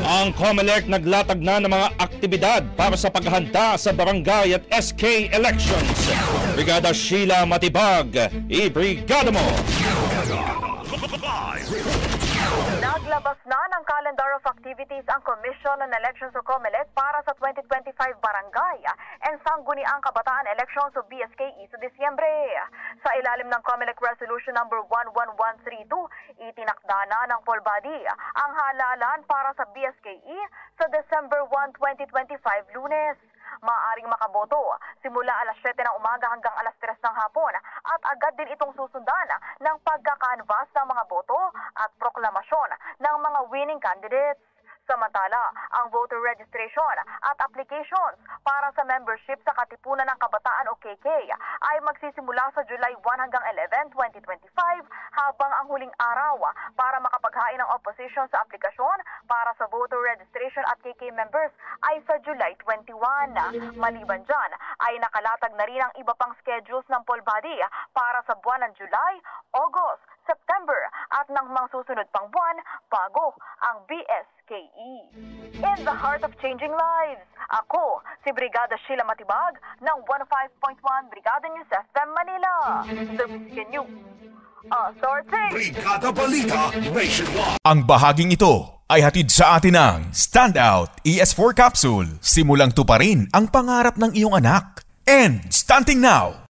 Ang COMELEC naglatag na ng mga aktibidad para sa paghahanda sa barangay at SK elections. Brigada Sheila Matibag, i-brigada mo! Naglabas na ng calendar of activities ang Commission on Elections o COMELEC para sa 2025 Barangay and Sangguniang Kabataan Elections o BSKE sa Disyembre. Sa ilalim ng COMELEC Resolution number 11132, itinakda na ng full body ang halalan para sa BSKE sa December 1, 2025 Lunes. Maaaring makaboto simula alas 7 ng umaga hanggang alas 3 ng hapon at agad din itong susundan ng pagkakanvas ng mga boto at proklamasyon ng mga winning candidates. Samantala, ang voter registration at applications para sa membership sa Katipunan ng Kabataan o KK ay magsisimula sa July 1 hanggang 11, 2025 habang ang huling araw para makapaghain ng opposition sa aplikasyon para sa voter registration at KK members ay sa July 21. Maliban dyan ay nakalatag na rin ang iba pang schedules ng poll body para sa buwan ng July, August, September at ng mga susunod pang buwan bago ang BSKE. In the heart of changing lives, ako si Brigada Sheila Matibag ng 105.1 Brigada News FM Manila. Service News. Brigada Balita Nationwide. Ang bahaging ito ay hatid sa atin ng Standout ES4 Capsule. Simulang tuparin ang pangarap ng iyong anak. And stunting now,